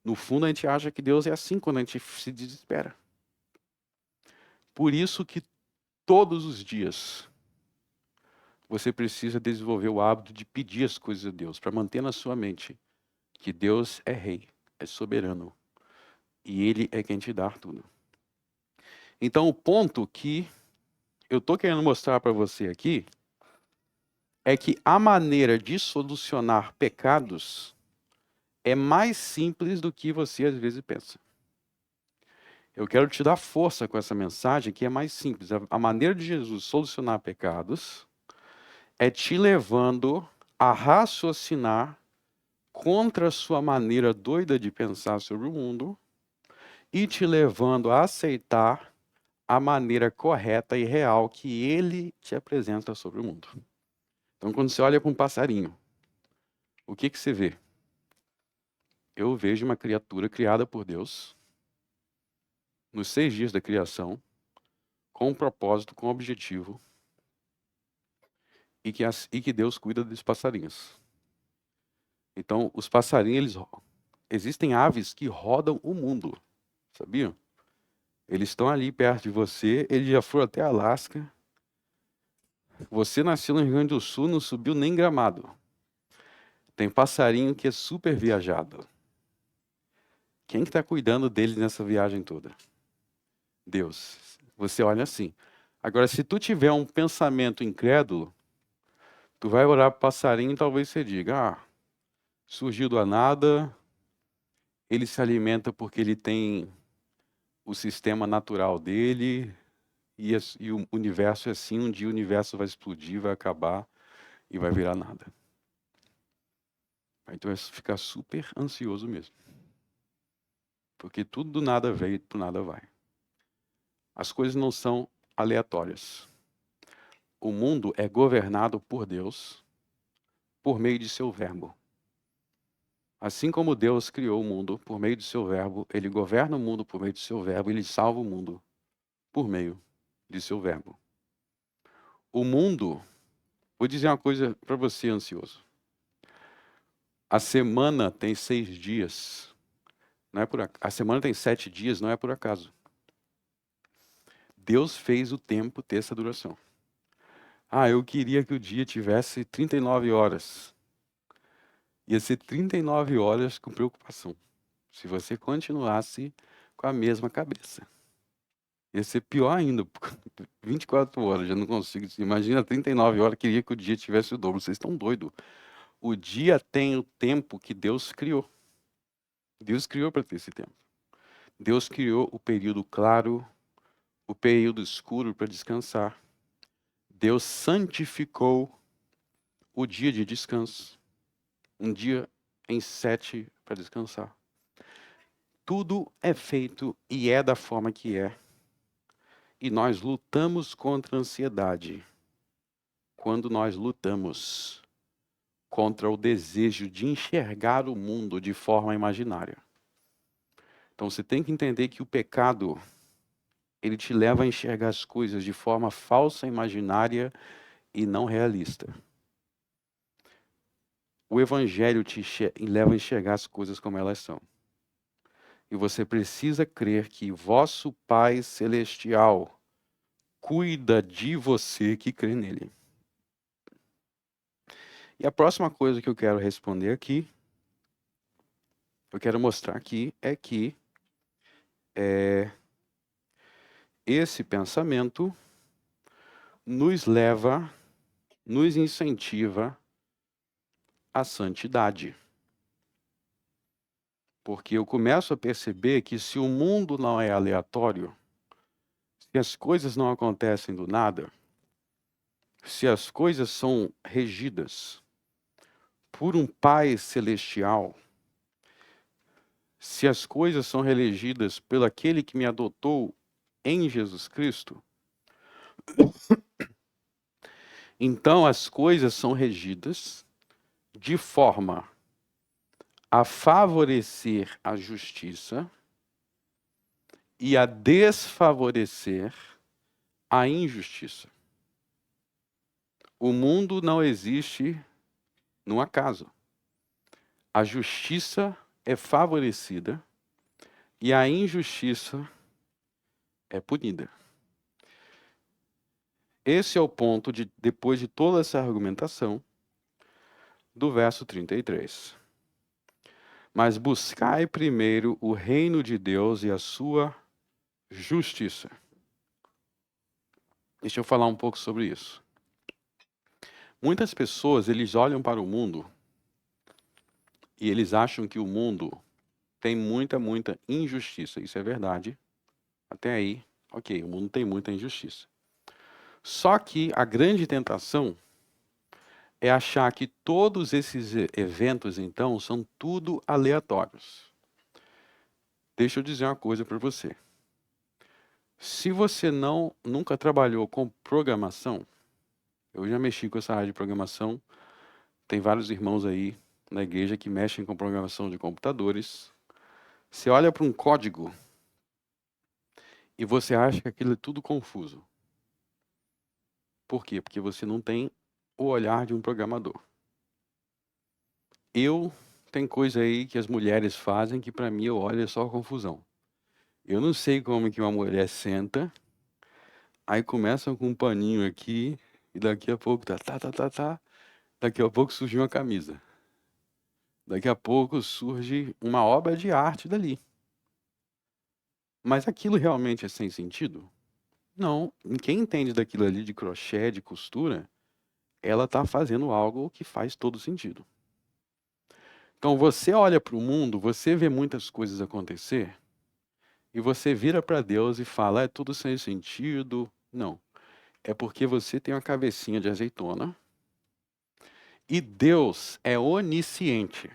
No fundo, a gente acha que Deus é assim quando a gente se desespera. Por isso que todos os dias você precisa desenvolver o hábito de pedir as coisas a Deus, para manter na sua mente que Deus é rei, é soberano, e Ele é quem te dá tudo. Então, o ponto que eu estou querendo mostrar para você aqui é que a maneira de solucionar pecados é mais simples do que você às vezes pensa. Eu quero te dar força com essa mensagem que é mais simples. A maneira de Jesus solucionar pecados é te levando a raciocinar contra a sua maneira doida de pensar sobre o mundo e te levando a aceitar a maneira correta e real que ele te apresenta sobre o mundo. Então, quando você olha para um passarinho, o que você vê? Eu vejo uma criatura criada por Deus nos 6 dias da criação, com um propósito, com um objetivo, e que Deus cuida dos passarinhos. Então, os passarinhos, existem aves que rodam o mundo, sabiam? Eles estão ali perto de você, eles já foram até Alasca. Você nasceu no Rio Grande do Sul, não subiu nem Gramado. Tem passarinho que é super viajado. Quem que está cuidando deles nessa viagem toda? Deus. Você olha assim. Agora, se tu tiver um pensamento incrédulo, tu vai orar para o passarinho e talvez você diga, surgiu do nada, ele se alimenta porque ele tem o sistema natural dele, e o universo é assim, um dia o universo vai explodir, vai acabar e vai virar nada. Aí tu vai ficar super ansioso mesmo. Porque tudo do nada veio e do nada vai. As coisas não são aleatórias. o mundo é governado por Deus por meio de seu verbo. Assim como Deus criou o mundo por meio de seu verbo, ele governa o mundo por meio de seu verbo, ele salva o mundo por meio de seu verbo. O mundo, vou dizer uma coisa para você, ansioso. A semana tem 6 dias, não é a semana tem 7 dias, não é por acaso. Deus fez o tempo ter essa duração. Eu queria que o dia tivesse 39 horas. Ia ser 39 horas com preocupação. Se você continuasse com a mesma cabeça. Ia ser pior ainda. 24 horas, já não consigo. Imagina 39 horas, queria que o dia tivesse o dobro. Vocês estão doidos. O dia tem o tempo que Deus criou. Deus criou para ter esse tempo. Deus criou o período claro, o período escuro para descansar. Deus santificou o dia de descanso. Um dia em 7 para descansar. Tudo é feito e é da forma que é. E nós lutamos contra a ansiedade quando nós lutamos contra o desejo de enxergar o mundo de forma imaginária. Então você tem que entender que o pecado, ele te leva a enxergar as coisas de forma falsa, imaginária e não realista. O Evangelho te leva a enxergar as coisas como elas são. E você precisa crer que vosso Pai Celestial cuida de você que crê nele. E a próxima coisa que eu quero responder aqui, eu quero mostrar aqui, é que esse pensamento nos leva, nos incentiva à santidade. Porque eu começo a perceber que se o mundo não é aleatório, se as coisas não acontecem do nada, se as coisas são regidas por um Pai Celestial, se as coisas são regidas pelo aquele que me adotou em Jesus Cristo, então as coisas são regidas de forma a favorecer a justiça e a desfavorecer a injustiça. O mundo não existe no acaso. A justiça é favorecida e a injustiça é punida. Esse é o ponto depois de toda essa argumentação, do verso 33. Mas buscai primeiro o reino de Deus e a sua justiça. Deixa eu falar um pouco sobre isso. Muitas pessoas, eles olham para o mundo e eles acham que o mundo tem muita injustiça. Isso é verdade. Até aí, ok, o mundo tem muita injustiça. Só que a grande tentação é achar que todos esses eventos, então, são tudo aleatórios. Deixa eu dizer uma coisa para você. Se você nunca trabalhou com programação, eu já mexi com essa área de programação, tem vários irmãos aí na igreja que mexem com programação de computadores. Você olha para um código e você acha que aquilo é tudo confuso. Por quê? Porque você não tem o olhar de um programador. Tem coisa aí que as mulheres fazem que para mim eu olho é só confusão. Eu não sei como que uma mulher senta, aí começam com um paninho aqui e daqui a pouco daqui a pouco surge uma camisa. Daqui a pouco surge uma obra de arte dali. Mas aquilo realmente é sem sentido? Não. Quem entende daquilo ali de crochê, de costura, ela está fazendo algo que faz todo sentido. Então você olha para o mundo, você vê muitas coisas acontecer, e você vira para Deus e fala, é tudo sem sentido. Não. É porque você tem uma cabecinha de azeitona, e Deus é onisciente.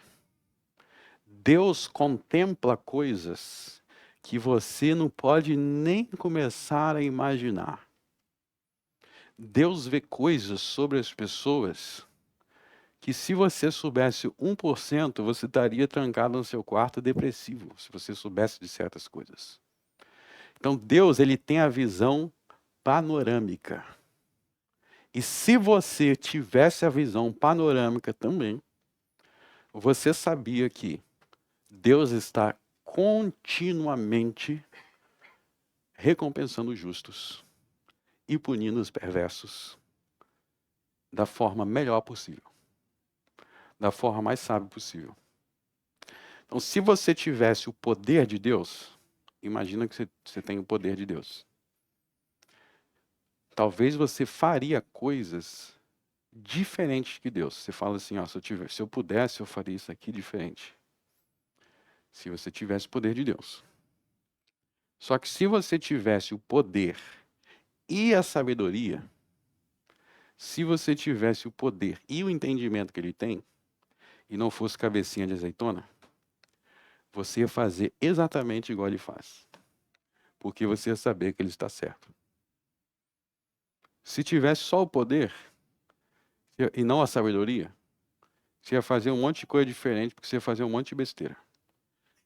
Deus contempla coisas que você não pode nem começar a imaginar. Deus vê coisas sobre as pessoas que, se você soubesse 1%, você estaria trancado no seu quarto depressivo, se você soubesse de certas coisas. Então Deus, ele tem a visão panorâmica. E se você tivesse a visão panorâmica também, você sabia que Deus está continuamente recompensando os justos e punindo os perversos da forma melhor possível, da forma mais sábia possível. Então, se você tivesse o poder de Deus, imagina que você tem o poder de Deus. Talvez você faria coisas diferentes que Deus. Você fala assim, ó, se eu pudesse, eu faria isso aqui diferente. Se você tivesse o poder de Deus. Só que se você tivesse o poder e a sabedoria, se você tivesse o poder e o entendimento que ele tem, e não fosse cabecinha de azeitona, você ia fazer exatamente igual ele faz. Porque você ia saber que ele está certo. Se tivesse só o poder e não a sabedoria, você ia fazer um monte de coisa diferente, porque você ia fazer um monte de besteira.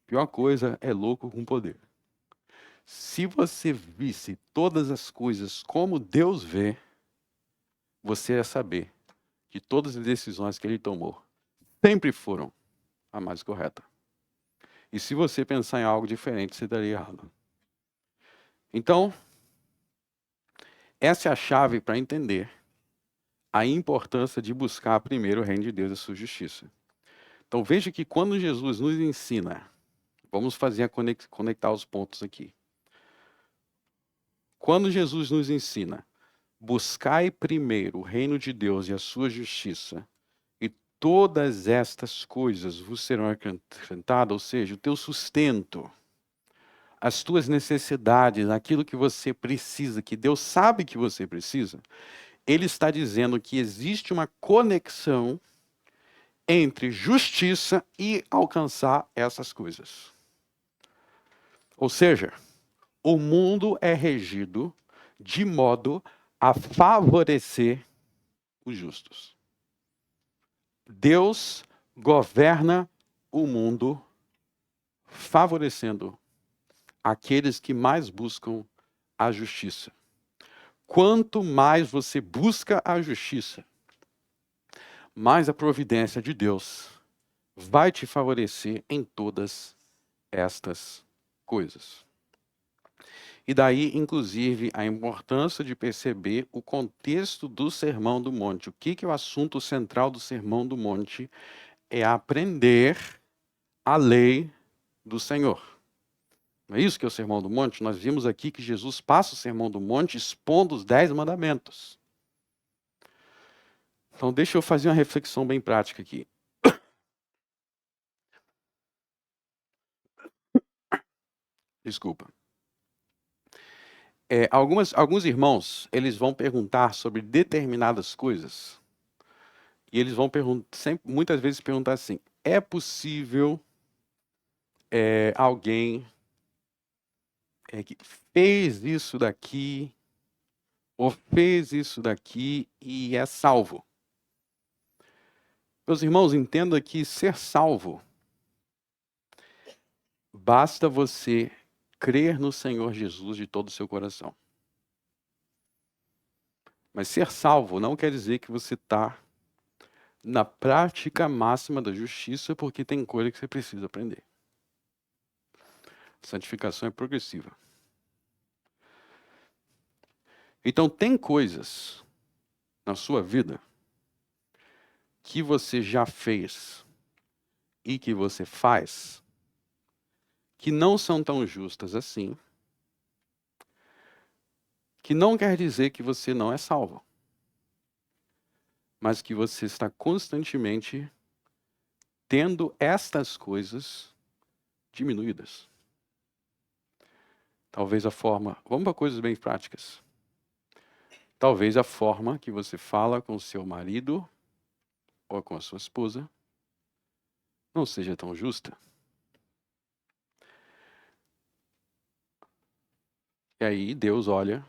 Pior coisa é louco com poder. Se você visse todas as coisas como Deus vê, você ia saber que todas as decisões que ele tomou sempre foram a mais correta. E se você pensar em algo diferente, você estaria errado. Então, essa é a chave para entender a importância de buscar primeiro o reino de Deus e a sua justiça. Então veja que quando Jesus nos ensina, vamos fazer conectar os pontos aqui. Quando Jesus nos ensina, buscai primeiro o reino de Deus e a sua justiça, e todas estas coisas vos serão acrescentadas, ou seja, o teu sustento, as tuas necessidades, aquilo que você precisa, que Deus sabe que você precisa, ele está dizendo que existe uma conexão entre justiça e alcançar essas coisas. Ou seja, o mundo é regido de modo a favorecer os justos. Deus governa o mundo favorecendo aqueles que mais buscam a justiça. Quanto mais você busca a justiça, mais a providência de Deus vai te favorecer em todas estas coisas. E daí, inclusive, a importância de perceber o contexto do Sermão do Monte. O que é o assunto central do Sermão do Monte? É aprender a lei do Senhor. Não é isso que é o Sermão do Monte? Nós vimos aqui que Jesus passa o Sermão do Monte expondo os 10 mandamentos. Então, deixa eu fazer uma reflexão bem prática aqui. Desculpa. Alguns irmãos, eles vão perguntar sobre determinadas coisas. E eles vão muitas vezes perguntar assim, é possível alguém que fez isso daqui, ou fez isso daqui e é salvo? Meus irmãos, entenda que ser salvo, basta você crer no Senhor Jesus de todo o seu coração. Mas ser salvo não quer dizer que você está na prática máxima da justiça, porque tem coisa que você precisa aprender. Santificação é progressiva. Então, tem coisas na sua vida que você já fez e que você faz que não são tão justas assim, que não quer dizer que você não é salvo, mas que você está constantemente tendo estas coisas diminuídas. Talvez a forma... Vamos para coisas bem práticas. Talvez a forma que você fala com o seu marido ou com a sua esposa não seja tão justa. E aí Deus olha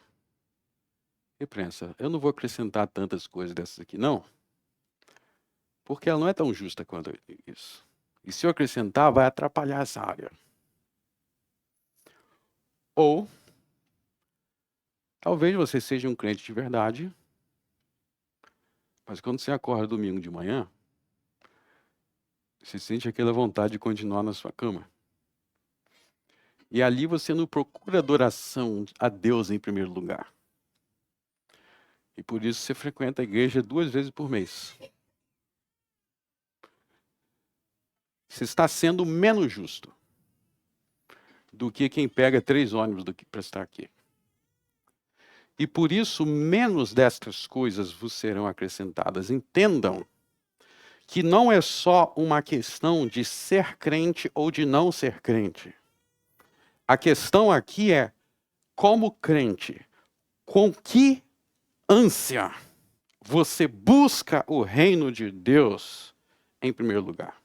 e pensa, eu não vou acrescentar tantas coisas dessas aqui, não, porque ela não é tão justa quanto isso. E se eu acrescentar, vai atrapalhar essa área. Ou, talvez você seja um crente de verdade, mas quando você acorda domingo de manhã, você sente aquela vontade de continuar na sua cama. E ali você não procura adoração a Deus em primeiro lugar. E por isso você frequenta a igreja 2 vezes por mês. Você está sendo menos justo do que quem pega 3 ônibus para estar aqui. E por isso, menos destas coisas vos serão acrescentadas. Entendam que não é só uma questão de ser crente ou de não ser crente. A questão aqui é, como crente, com que ânsia você busca o reino de Deus em primeiro lugar?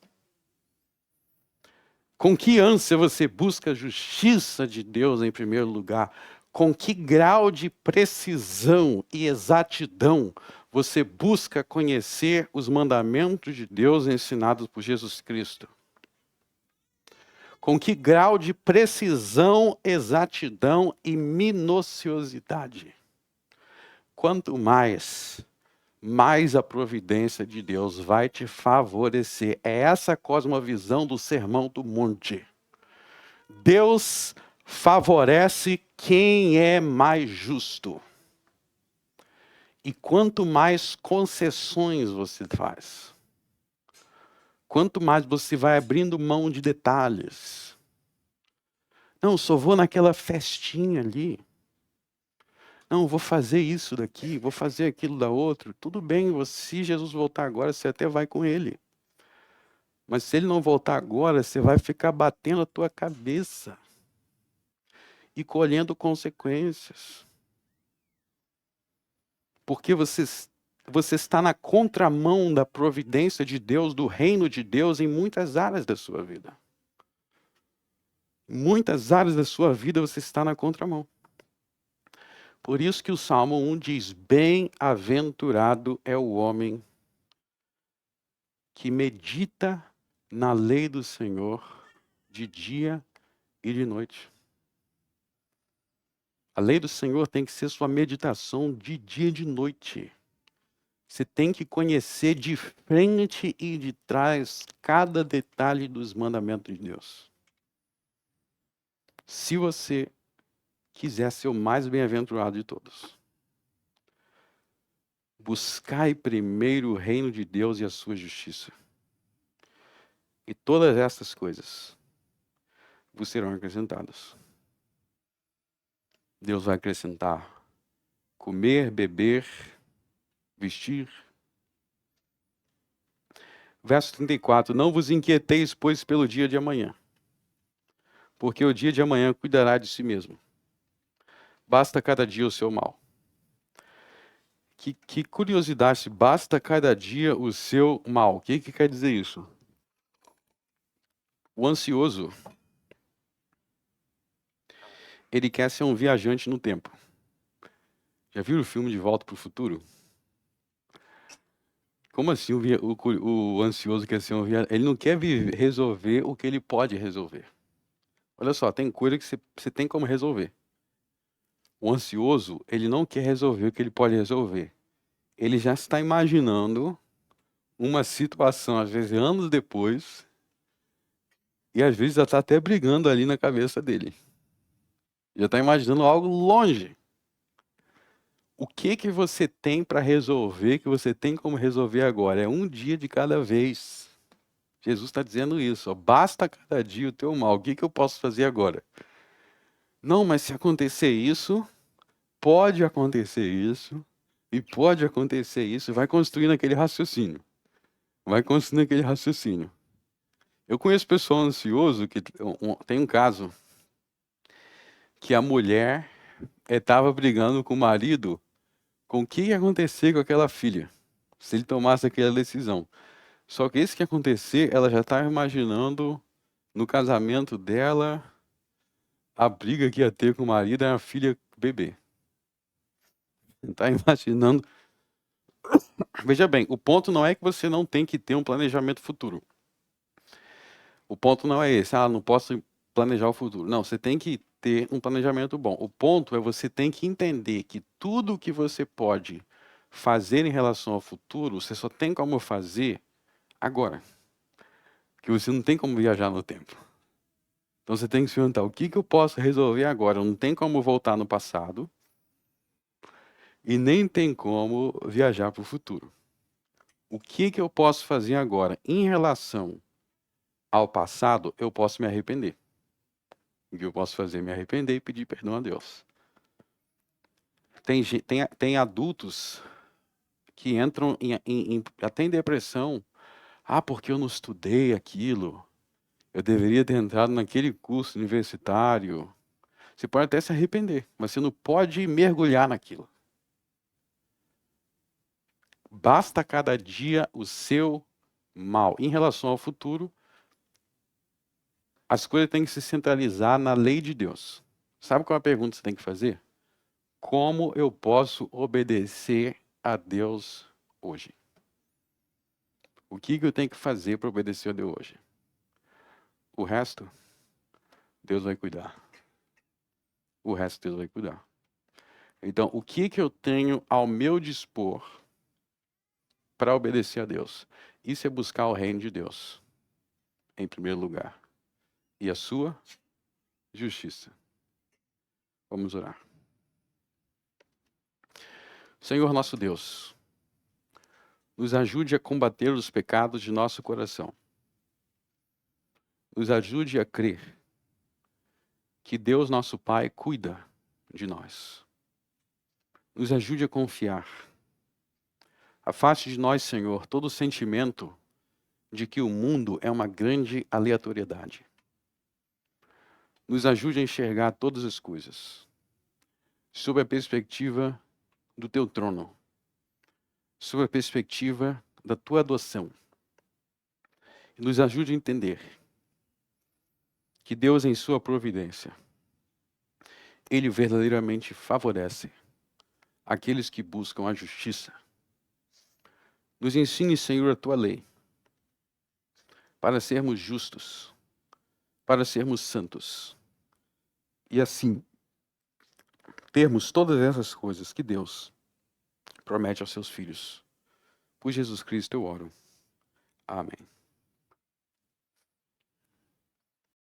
Com que ânsia você busca a justiça de Deus em primeiro lugar? Com que grau de precisão e exatidão você busca conhecer os mandamentos de Deus ensinados por Jesus Cristo? Com que grau de precisão, exatidão e minuciosidade? Quanto mais a providência de Deus vai te favorecer. É essa a cosmovisão do Sermão do Monte. Deus favorece quem é mais justo. E quanto mais concessões você faz, quanto mais você vai abrindo mão de detalhes. Não, só vou naquela festinha ali. Não, vou fazer isso daqui, vou fazer aquilo da outra. Tudo bem, se Jesus voltar agora, você até vai com ele. Mas se ele não voltar agora, você vai ficar batendo a tua cabeça e colhendo consequências. Porque você está na contramão da providência de Deus, do reino de Deus em muitas áreas da sua vida. Em muitas áreas da sua vida você está na contramão. Por isso que o Salmo 1 diz, bem-aventurado é o homem que medita na lei do Senhor de dia e de noite. A lei do Senhor tem que ser sua meditação de dia e de noite. Você tem que conhecer de frente e de trás cada detalhe dos mandamentos de Deus. Se você quiser ser o mais bem-aventurado de todos. Buscai primeiro o reino de Deus e a sua justiça. E todas essas coisas vos serão acrescentadas. Deus vai acrescentar comer, beber, vestir. Verso 34, não vos inquieteis, pois, pelo dia de amanhã, porque o dia de amanhã cuidará de si mesmo. Basta cada dia o seu mal. Que curiosidade, basta cada dia o seu mal. O que quer dizer isso? O ansioso, ele quer ser um viajante no tempo. Já viram o filme De Volta para o Futuro? Como assim o ansioso quer ser um viajante? Ele não quer resolver o que ele pode resolver. Olha só, tem coisa que você tem como resolver. O ansioso, ele não quer resolver o que ele pode resolver. Ele já está imaginando uma situação, às vezes anos depois, e às vezes já está até brigando ali na cabeça dele. Já está imaginando algo longe. O que você tem para resolver, que você tem como resolver agora? É um dia de cada vez. Jesus está dizendo isso. Ó, basta cada dia o teu mal. O que eu posso fazer agora? Não, mas se acontecer isso, pode acontecer isso, e pode acontecer isso. Vai construindo aquele raciocínio. Vai construindo aquele raciocínio. Eu conheço pessoal ansioso que tem um caso que a mulher estava brigando com o marido com o que ia acontecer com aquela filha, se ele tomasse aquela decisão. Só que isso que ia acontecer, ela já estava imaginando no casamento dela a briga que ia ter com o marido e a filha bebê. Está imaginando. Veja bem, o ponto não é que você não tem que ter um planejamento futuro. O ponto não é esse, não posso planejar o futuro. Não, você tem que ter um planejamento bom. O ponto é você tem que entender que tudo que você pode fazer em relação ao futuro, você só tem como fazer agora. Que você não tem como viajar no tempo. Então você tem que se perguntar, o que eu posso resolver agora? Não tem como voltar no passado e nem tem como viajar para o futuro. O que eu posso fazer agora? Em relação ao passado, eu posso me arrepender. O que eu posso fazer? Me arrepender e pedir perdão a Deus. Tem adultos que entram até em depressão. Porque eu não estudei aquilo. Eu deveria ter entrado naquele curso universitário. Você pode até se arrepender, mas você não pode mergulhar naquilo. Basta cada dia o seu mal. Em relação ao futuro, as coisas têm que se centralizar na lei de Deus. Sabe qual é a pergunta que você tem que fazer? Como eu posso obedecer a Deus hoje? O que eu tenho que fazer para obedecer a Deus hoje? O resto, Deus vai cuidar. O resto, Deus vai cuidar. Então, o que eu tenho ao meu dispor para obedecer a Deus? Isso é buscar o reino de Deus, em primeiro lugar. E a sua justiça. Vamos orar. Senhor nosso Deus, nos ajude a combater os pecados de nosso coração. Nos ajude a crer que Deus nosso Pai cuida de nós. Nos ajude a confiar. Afaste de nós, Senhor, todo o sentimento de que o mundo é uma grande aleatoriedade. Nos ajude a enxergar todas as coisas sob a perspectiva do teu trono, sob a perspectiva da tua adoção. E nos ajude a entender que Deus, em sua providência, Ele verdadeiramente favorece aqueles que buscam a justiça. Nos ensine, Senhor, a tua lei, para sermos justos, para sermos santos, e assim termos todas essas coisas que Deus promete aos seus filhos. Por Jesus Cristo eu oro. Amém.